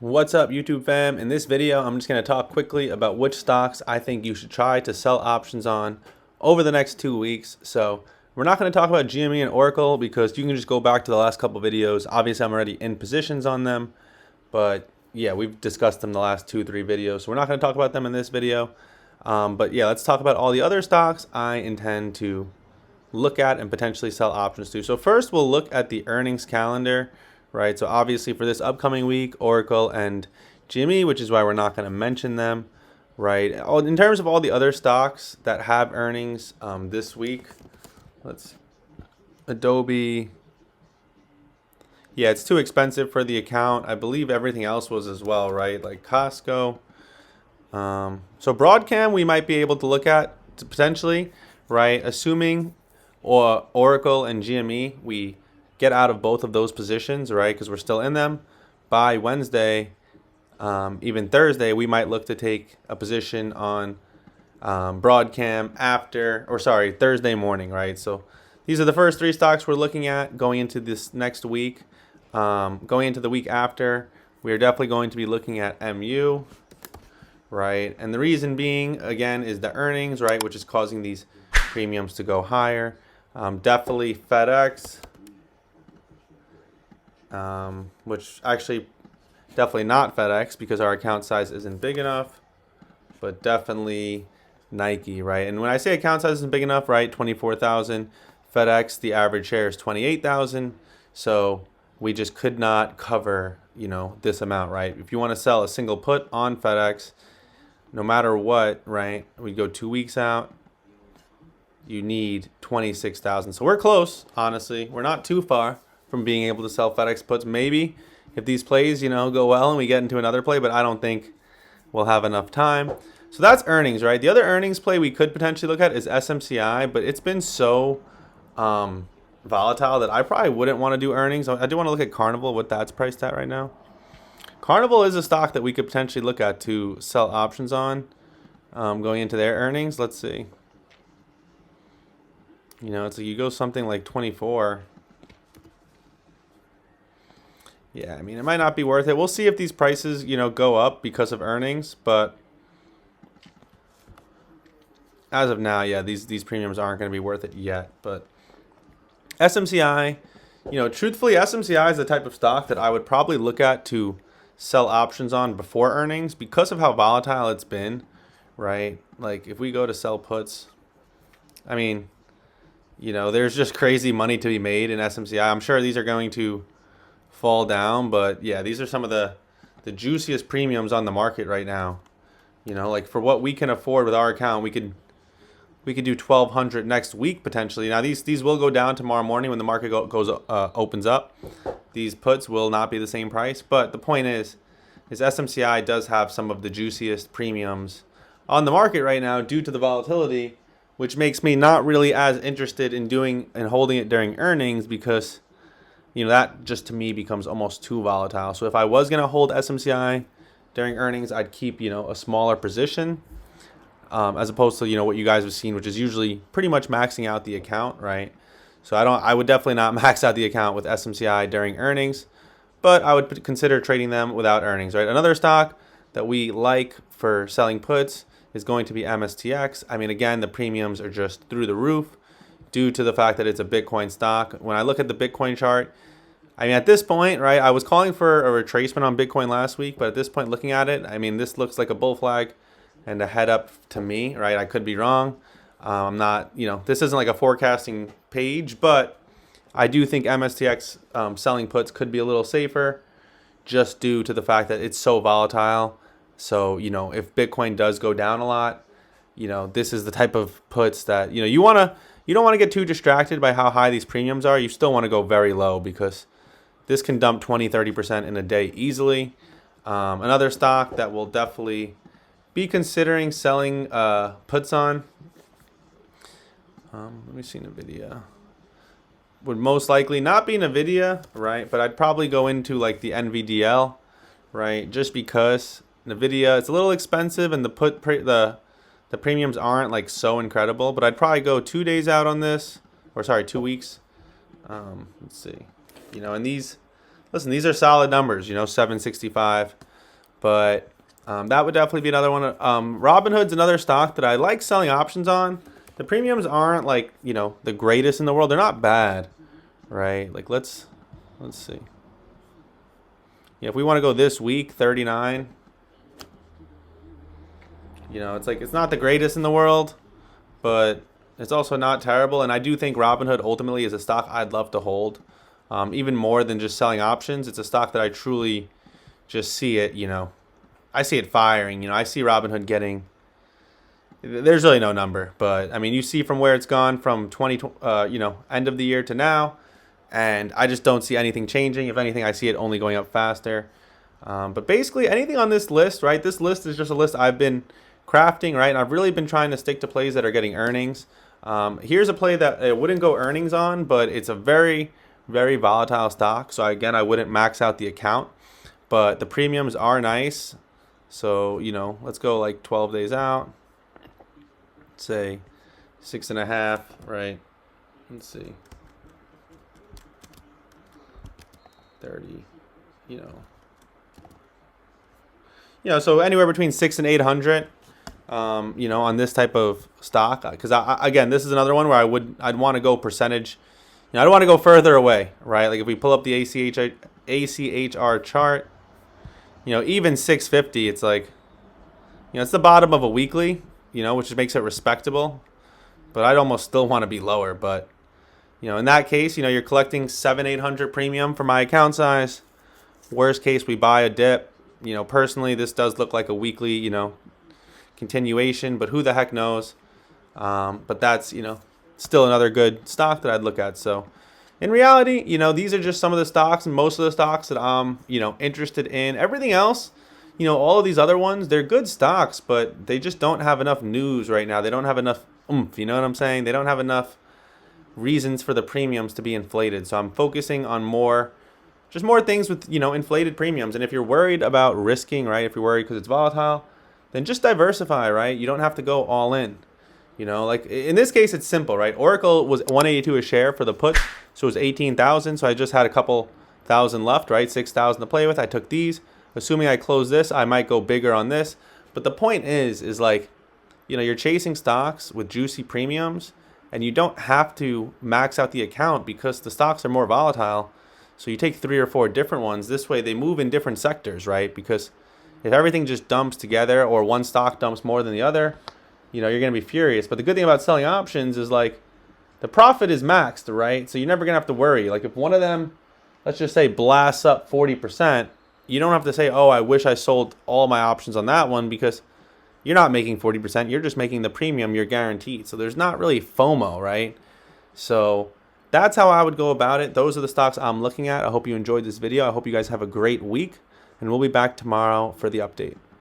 What's up, YouTube fam? In this video, I'm just going to talk quickly about which stocks I think you should try to sell options on over the next 2 weeks. So we're not going to talk about GME and Oracle because you can just go back to the last couple videos. Obviously, I'm already in positions on them, but yeah, we've discussed them the last 2-3 videos. So we're not going to talk about them in this video. But yeah, let's talk about all the other stocks I intend to look at and potentially sell options to. So first, we'll look at the earnings calendar. Right, so obviously for this upcoming week, Oracle and GME, which is why we're not going to mention them, right? In terms of all the other stocks that have earnings this week, Adobe, yeah, it's too expensive for the account. I believe everything else was as well, right? Like Costco. So Broadcom, we might be able to look at potentially, right? Assuming Oracle and GME, we get out of both of those positions, right? Because we're still in them. By Wednesday, even Thursday, we might look to take a position on Broadcom Thursday morning, right? So these are the first 3 stocks we're looking at going into this next week. Going into the week after, we are definitely going to be looking at MU, right? And the reason being, again, is the earnings, right? Which is causing these premiums to go higher. Definitely FedEx. Which actually definitely not FedEx because our account size isn't big enough, but definitely Nike, right? And when I say account size isn't big enough, right, 24,000, FedEx, the average share is 28,000, so we just could not cover, this amount, right? If you want to sell a single put on FedEx, no matter what, right, we go 2 weeks out, you need 26,000. So we're close, honestly. We're not too far from being able to sell FedEx puts. Maybe if these plays, go well and we get into another play, but I don't think we'll have enough time. So that's earnings, right? The other earnings play we could potentially look at is SMCI, but it's been so volatile that I probably wouldn't want to do earnings. I do want to look at Carnival, what that's priced at right now. Carnival is a stock that we could potentially look at to sell options on going into their earnings. Let's see. It's like you go something like 24. Yeah, I mean, it might not be worth it. We'll see if these prices, go up because of earnings. But as of now, yeah, these premiums aren't going to be worth it yet. But SMCI, truthfully, SMCI is the type of stock that I would probably look at to sell options on before earnings because of how volatile it's been, right? Like if we go to sell puts, I mean, there's just crazy money to be made in SMCI. I'm sure these are going to fall down, but yeah, these are some of the juiciest premiums on the market right now. Like for what we can afford with our account, we could do 1,200 next week potentially. Now these will go down tomorrow morning when the market opens up. These puts will not be the same price, but the point is SMCI does have some of the juiciest premiums on the market right now due to the volatility, which makes me not really as interested in doing and holding it during earnings because that just to me becomes almost too volatile. So if I was going to hold SMCI during earnings, I'd keep, a smaller position as opposed to, what you guys have seen, which is usually pretty much maxing out the account, right? So I would definitely not max out the account with SMCI during earnings, but I would consider trading them without earnings, right? Another stock that we like for selling puts is going to be MSTX. I mean, again, the premiums are just through the roof due to the fact that it's a Bitcoin stock. When I look at the Bitcoin chart, I mean, at this point, right, I was calling for a retracement on Bitcoin last week, but at this point, looking at it, I mean, this looks like a bull flag and a head up to me, right? I could be wrong. I'm not, this isn't like a forecasting page, but I do think MSTX selling puts could be a little safer just due to the fact that it's so volatile. So, if Bitcoin does go down a lot, this is the type of puts that, you don't want to get too distracted by how high these premiums are. You still want to go very low because this can dump 20-30% in a day easily. Another stock that we'll definitely be considering selling puts on. Let me see NVIDIA. Would most likely not be NVIDIA, right? But I'd probably go into like the NVDL, right? Just because NVIDIA, it's a little expensive and the premiums aren't like so incredible, but I'd probably go 2 days out on this, 2 weeks. Let's see, and these are solid numbers, 765. But that would definitely be another one. Robinhood's another stock that I like selling options on. The premiums aren't like, you know, the greatest in the world. They're not bad, right? Like let's see. Yeah, if we want to go this week, 39. You know, it's like it's not the greatest in the world, but it's also not terrible. And I do think Robinhood ultimately is a stock I'd love to hold, even more than just selling options. It's a stock that I truly just see it, you know, I see it firing. You know, I see Robinhood getting, there's really no number, but I mean, you see from where it's gone from you know, end of the year to now, and I just don't see anything changing. If anything, I see it only going up faster. But basically, anything on this list, right? This list is just a list I've been crafting, right? And I've really been trying to stick to plays that are getting earnings. Here's a play that it wouldn't go earnings on, but it's a very, very volatile stock. So again, I wouldn't max out the account, but the premiums are nice. So, you know, let's go like 12 days out. Say 6.5, right? Let's see. 30, you know, so anywhere between 6 and 800, you know, on this type of stock, because again, this is another one where I'd want to go percentage. You know, I don't want to go further away, right? Like if we pull up the ACHR chart, you know, even 650, it's like, you know, it's the bottom of a weekly, you know, which makes it respectable, but I'd almost still want to be lower. But, you know, in that case, you know, you're collecting 700-800 premium for my account size. Worst case, we buy a dip. You know, personally, this does look like a weekly, you know, continuation, but who the heck knows? But that's, you know, still another good stock that I'd look at. So in reality, you know, these are just some of the stocks and most of the stocks that I'm, you know, interested in. Everything else, you know, all of these other ones, they're good stocks, but they just don't have enough news right now. They don't have enough oomph, you know what I'm saying? They don't have enough reasons for the premiums to be inflated. So I'm focusing on more things with, you know, inflated premiums. And if you're worried about risking, right, if you're worried because it's volatile, then just diversify, right? You don't have to go all in. You know, like in this case, it's simple, right? Oracle was 182 a share for the put, so it was 18,000. So I just had a couple thousand left, right? 6,000 to play with. I took these. Assuming I close this, I might go bigger on this. But the point is like, you know, you're chasing stocks with juicy premiums, and you don't have to max out the account because the stocks are more volatile. So you take 3 or 4 different ones. This way they move in different sectors, right? Because if everything just dumps together or one stock dumps more than the other, you know, you're going to be furious. But the good thing about selling options is like the profit is maxed, right? So you're never going to have to worry. Like if one of them, let's just say, blasts up 40%, you don't have to say, oh, I wish I sold all my options on that one, because you're not making 40%. You're just making the premium you're guaranteed. So there's not really FOMO, right? So that's how I would go about it. Those are the stocks I'm looking at. I hope you enjoyed this video. I hope you guys have a great week, and we'll be back tomorrow for the update.